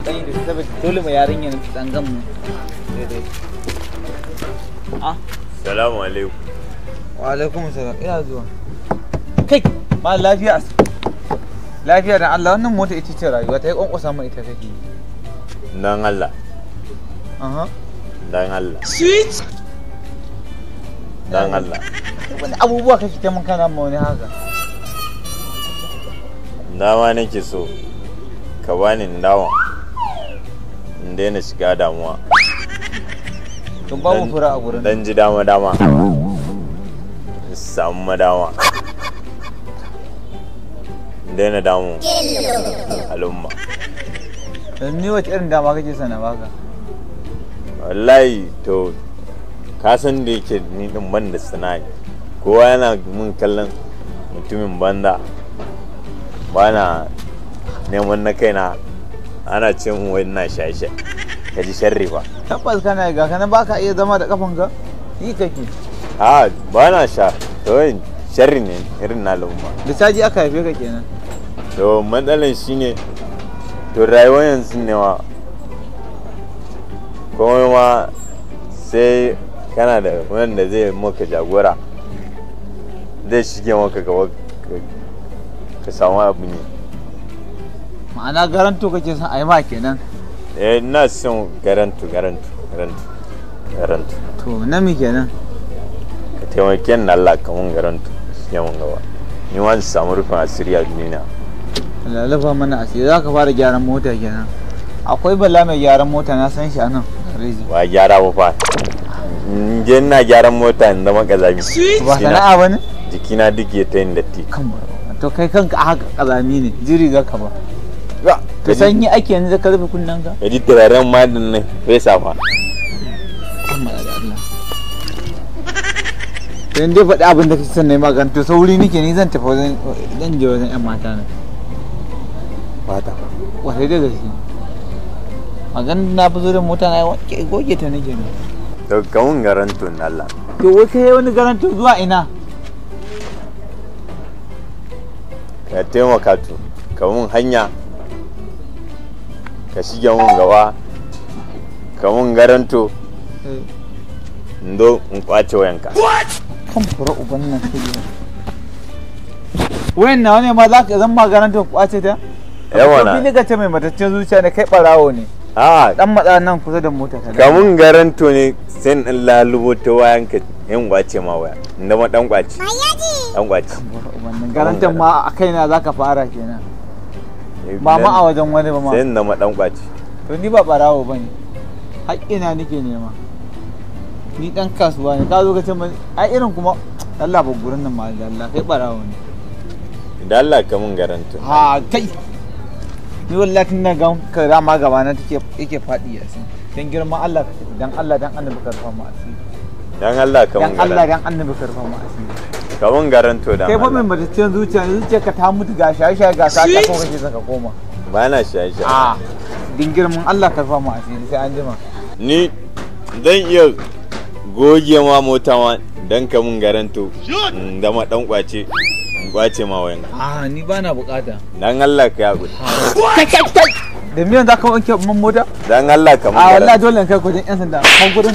dan yi da saboda dole mu yarinya ne dan gan mu daidai. Salamu alaikum. Wa alaikum salam. Ina zuwa. Kai, ma lafiya. Lafiya dan Allah, wannan mota ita ce rayuwa ta yi kwankwasa mu ita kake. Dan Allah. Dan Allah. Sweet. Dan Allah. Wani abubuwa kake ta mun kana mu wani haka. Dama nake so ka bani dawa in daina shiga damuwa. Tun babu fura a gurin. Dan ji dama. Samu madama. Daina damu. Al'umma. Ni wace irin dama kake sana baka? Wallahi to ka san da yake ni din ban da sana'a. Kowa yana mun kallon mutumin banda. Bana neman na kaina ana ce mun wai ina shaye-shaye. Ka ji sharri ba. Tabbas kana ga kana baka iya zama da kafanka? Yi kake. Ba na sha. To sharri ne irin na al'umma. Da caji aka haife ka kenan. To matsalan shine to rayuwar yanzu ne wa kuma ma sai kana da wanda zai maka jagora zai shige maka gaba ka samu abu ne. Ma'ana garanto kake son a yi ma kenan. Ina son garanto. To na mi kenan? Ka taimake ni Allah ka mun garanto shige mun gaba. Ni ma samu rufin asiri a duniya. Lalafa mana asiri za ka fara gyaran mota kenan. Akwai bala mai gyaran mota na san shi a nan. Ba gyara ba fa. Je ina gyaran mota in zama kazami. Ba sana'a ba ne? Jikina duk ya ta yin datti. To kai kanka haka kazami ne jiri ga ka ba. To sanyi ake yanzu da ka rufe kunnen ka? Yaji turaren madin ne bai safa. Amma da Allah. To in dai faɗi abin da kake son nayi magana to sauri nake ni zan tafi wajen zan je wajen ƴan mata na. Mata. Wasai da gaske. Magana na fi zo da mota na goge ta nake ne. To ka mun garanto na Allah. To wai kai wani garanto zuwa ina? Ka taimaka to ka mun hanya ka shige mun gaba ka mun garanto ndo in kwace wayanka. Kan fura uban nan kai. Wayan nawa ne ma za ka zan ma garanto kwace ta? Yawa na. Ni ga ce mai mataccen zuciya ne kai barawo ne. Dan matsa nan kusa da mota ta. Ka mun garanto ne sai in lalubo ta wayanka in kwace ma waya. Inda ma dan kwace. Dan kwace. Wannan garanton ma a kaina zaka fara kenan. Ba ma a wajen wani ba ma. Sai inda ma dan kwace. To ni ba barawo bane. Haƙƙina nake nema. Ni dan kasuwa ne. Ka zo ka ce mun ai irin kuma Allah ba gurin nan ma Allah kai barawo ne. Da Allah ka mun garanto. Kai. Ni wallahi ina ga ka rama gaba na yake fadi yasin. Dan girman Allah ka dan Allah dan annabi ka rufa mu asiri. Dan Allah ka mun garanto. Dan Allah dan annabi ka rufa mu asiri. Ka mun garanto da. Kai fa mai mataccen zuciya ka ta mutu ga shaye-shaye ga sata ko kake saka koma. Ba na shaye-shaye. Din girman Allah ka rufa mu asiri sai an jima. Ni zan iya goge ma mota ma dan ka mun garanto. Da ma dan kwace. Kwace ma wayan. Ni ba na bukata. Dan Allah ka yago. Da miyan za ka wanke mun mota? Dan Allah ka mun. Wallahi dole kai kudin yan sanda. Kan gudun.